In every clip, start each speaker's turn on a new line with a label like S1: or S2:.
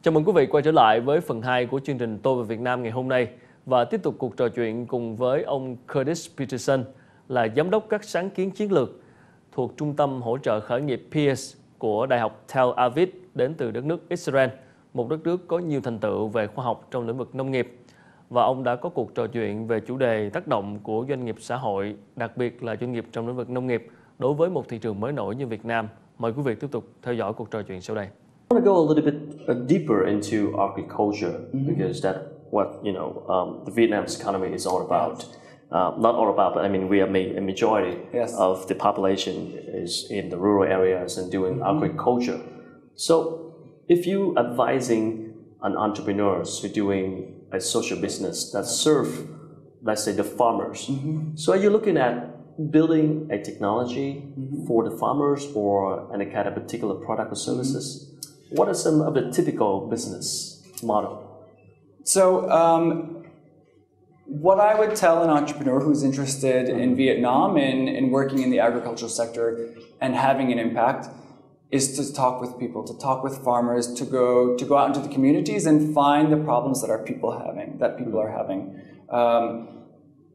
S1: Chào mừng quý vị quay trở lại với phần 2 của chương trình Tôi về Việt Nam ngày hôm nay và tiếp tục cuộc trò chuyện cùng với ông Curtis Peterson là Giám đốc các sáng kiến chiến lược thuộc Trung tâm hỗ trợ khởi nghiệp Pears của Đại học Tel Aviv đến từ đất nước Israel, một đất nước có nhiều thành tựu về khoa học trong lĩnh vực nông nghiệp. Và ông đã có cuộc trò chuyện về chủ đề tác động của doanh nghiệp xã hội, đặc biệt là doanh nghiệp trong lĩnh vực nông nghiệp đối với một thị trường mới nổi như Việt Nam. Mời quý vị tiếp tục theo dõi cuộc trò chuyện sau đây.
S2: I want to go a little bit deeper into agriculture because that's what the Vietnam's economy is all about. Not all about, but I mean we are a majority of the population is in the rural areas and doing agriculture. So, if you advising an entrepreneurs who doing a social business that serve, let's say, the farmers. So, are you looking at building a technology for the farmers or any kind of particular product or services? What are some of the typical business model?
S3: So, what I would tell an entrepreneur who's interested in Vietnam and working in the agricultural sector and having an impact is to talk with people, to talk with farmers, to go out into the communities and find the problems that people are having.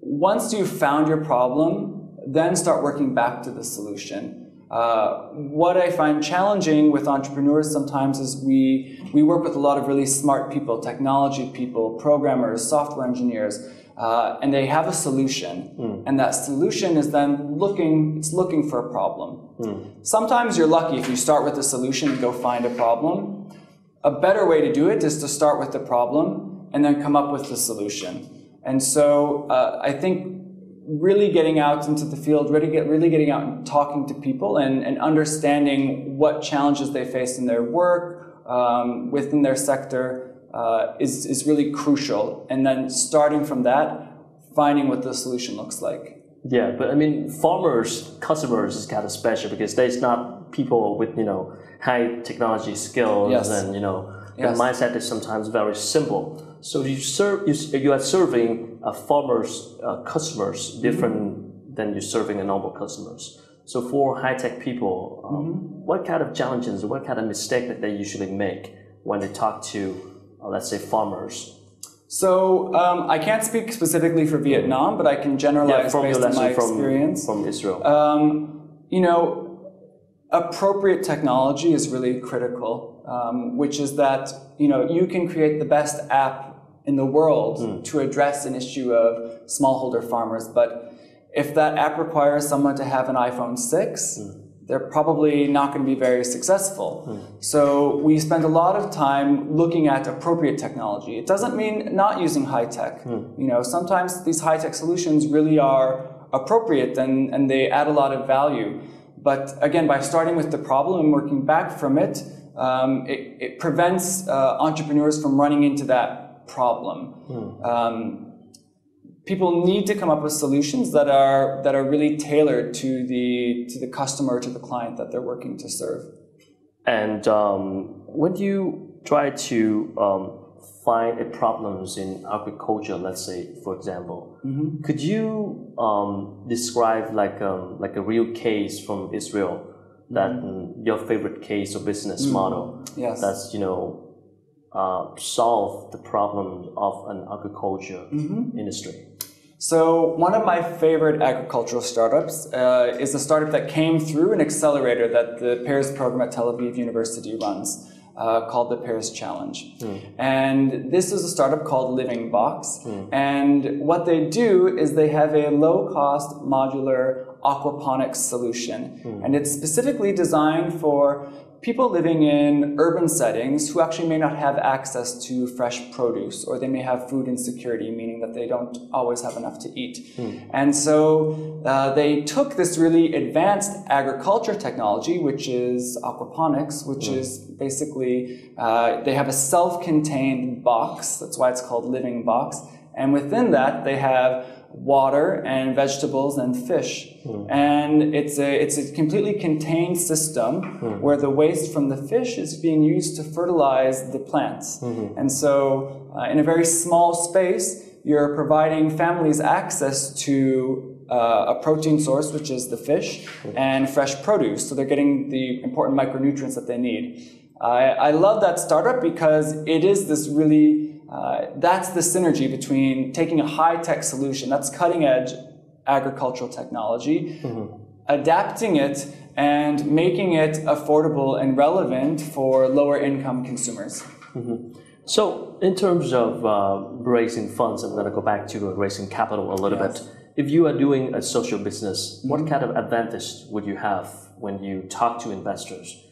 S3: Once you've found your problem, then start working back to the solution. What I find challenging with entrepreneurs sometimes is we work with a lot of really smart people, technology people, programmers, software engineers, and they have a solution, and that solution is then looking for a problem. Sometimes you're lucky if you start with a solution and go find a problem. A better way to do it is to start with the problem and then come up with the solution. And so I think really getting out into the field, really getting out and talking to people and understanding what challenges they face in their work, within their sector, is really crucial. And then starting from that, finding what the solution looks like.
S2: Yeah, but I mean, customers is kind of special because there's not people with, high technology skills and, the mindset is sometimes very simple. So you are serving farmers, customers different than you're serving a normal customers. So for high-tech people, what kind of challenges, what kind of mistake that they usually make when they talk to, let's say, farmers?
S3: So I can't speak specifically for Vietnam, but I can generalize based on my experience.
S2: From Israel.
S3: Appropriate technology is really critical, which is that you can create the best app in the world to address an issue of smallholder farmers, but if that app requires someone to have an iPhone 6, they're probably not going to be very successful. So we spend a lot of time looking at appropriate technology. It doesn't mean not using high tech. Sometimes these high tech solutions really are appropriate and they add a lot of value. But again, by starting with the problem and working back from it, it prevents entrepreneurs from running into that problem. People need to come up with solutions that are really tailored to the customer, to the client that they're working to serve.
S2: And when you try to find a problems in agriculture, let's say, for example, could you describe like a real case from Israel that your favorite case or business model that's solve the problem of an agriculture industry?
S3: So one of my favorite agricultural startups is a startup that came through an accelerator that the Pears program at Tel Aviv University runs, called the Pears Challenge. And this is a startup called Living Box. And what they do is they have a low-cost modular aquaponics solution. And it's specifically designed for people living in urban settings who actually may not have access to fresh produce, or they may have food insecurity, meaning that they don't always have enough to eat. And so they took this really advanced agriculture technology, which is aquaponics, which is basically, they have a self-contained box, that's why it's called Living Box, and within that they have water and vegetables and fish. And it's a completely contained system where the waste from the fish is being used to fertilize the plants. And so in a very small space, you're providing families access to a protein source, which is the fish, and fresh produce. So they're getting the important micronutrients that they need. I love that startup because it is this really, that's the synergy between taking a high-tech solution, that's cutting-edge agricultural technology, adapting it and making it affordable and relevant for lower-income consumers.
S2: So, in terms of raising funds, I'm going to go back to raising capital a little bit. If you are doing a social business, what kind of advantage would you have when you talk to investors?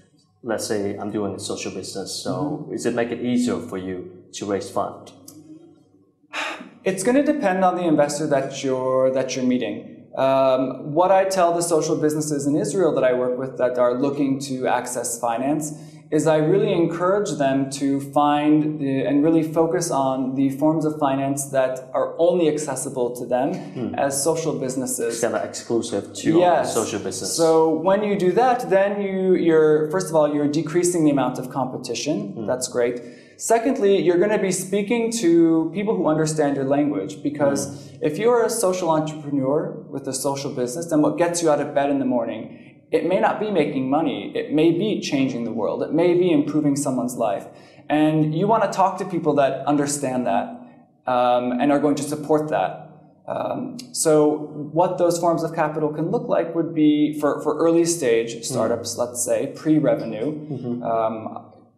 S2: Let's say I'm doing a social business, so does it make it easier for you to raise funds?
S3: It's going to depend on the investor that you're meeting. What I tell the social businesses in Israel that I work with that are looking to access finance is I really encourage them to find and really focus on the forms of finance that are only accessible to them as social businesses.
S2: It's kind of exclusive to social business.
S3: So when you do that, then you're first of all, you're decreasing the amount of competition. That's great. Secondly, you're going to be speaking to people who understand your language, because if you're a social entrepreneur with a social business, then what gets you out of bed in the morning, it may not be making money, it may be changing the world, it may be improving someone's life. And you want to talk to people that understand that and are going to support that. So what those forms of capital can look like would be for early stage startups, let's say, pre-revenue.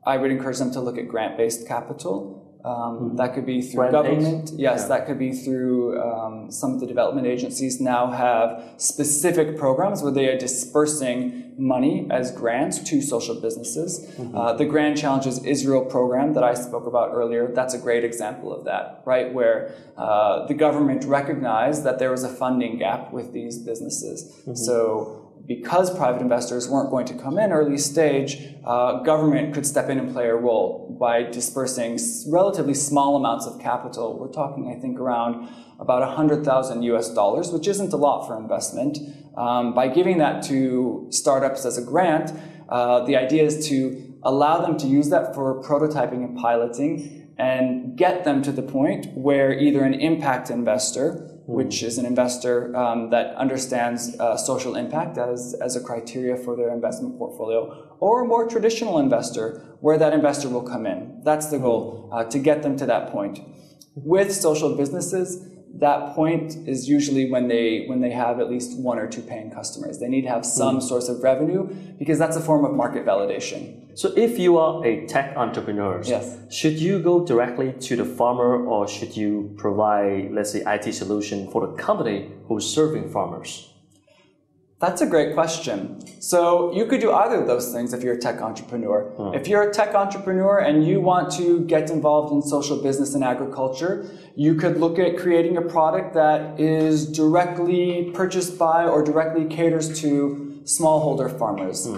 S3: I would encourage them to look at grant-based capital. That could be through government. Yes, that could be through some of the development agencies now have specific programs where they are dispersing money as grants to social businesses. The Grand Challenges Israel program that I spoke about earlier, that's a great example of that, right? Where the government recognized that there was a funding gap with these businesses. So because private investors weren't going to come in early stage, government could step in and play a role by dispersing relatively small amounts of capital. We're talking, I think, around about $100,000 US, which isn't a lot for investment. By giving that to startups as a grant, the idea is to allow them to use that for prototyping and piloting and get them to the point where either an impact investor, which is an investor that understands social impact as a criteria for their investment portfolio, or a more traditional investor where that investor will come in. That's the goal, to get them to that point. With social businesses, that point is usually when they have at least 1 or 2 paying customers. They need to have some source of revenue because that's a form of market validation.
S2: So if you are a tech entrepreneur, should you go directly to the farmer, or should you provide, let's say, IT solution for the company who's serving farmers?
S3: That's a great question. So you could do either of those things if you're a tech entrepreneur. If you're a tech entrepreneur and you want to get involved in social business and agriculture, you could look at creating a product that is directly purchased by or directly caters to smallholder farmers.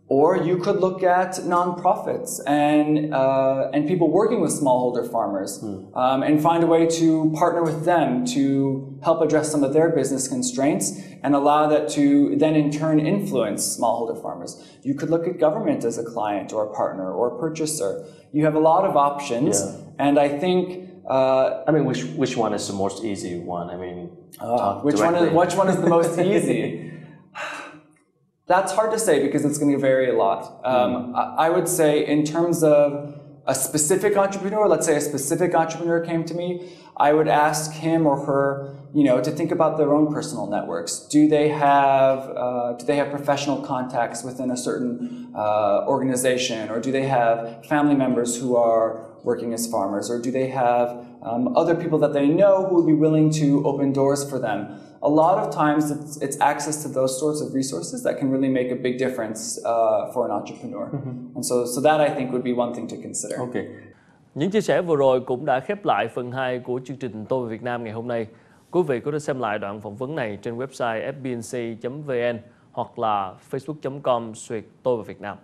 S3: Or you could look at nonprofits and people working with smallholder farmers and find a way to partner with them to help address some of their business constraints and allow that to then in turn influence smallholder farmers. You could look at government as a client or a partner or a purchaser. You have a lot of options, and I think
S2: which one is the most easy one? I mean,
S3: which one is the most easy? That's hard to say because it's going to vary a lot. I would say in terms of a specific entrepreneur, let's say a specific entrepreneur came to me, I would ask him or her, to think about their own personal networks. Do they have professional contacts within a certain organization, or do they have family members who are working as farmers, or do they have other people that they know who would be willing to open doors for them? A lot of times it's access to those sorts of resources that can really make a big difference for an entrepreneur. And so that I think would be one thing to consider.
S1: Okay. Những chia sẻ vừa rồi cũng đã khép lại phần 2 của chương trình Tôi về Việt Nam ngày hôm nay. Quý vị có thể xem lại đoạn phỏng vấn này trên website FBNC.vn hoặc là facebook.com/Tôi về Việt Nam.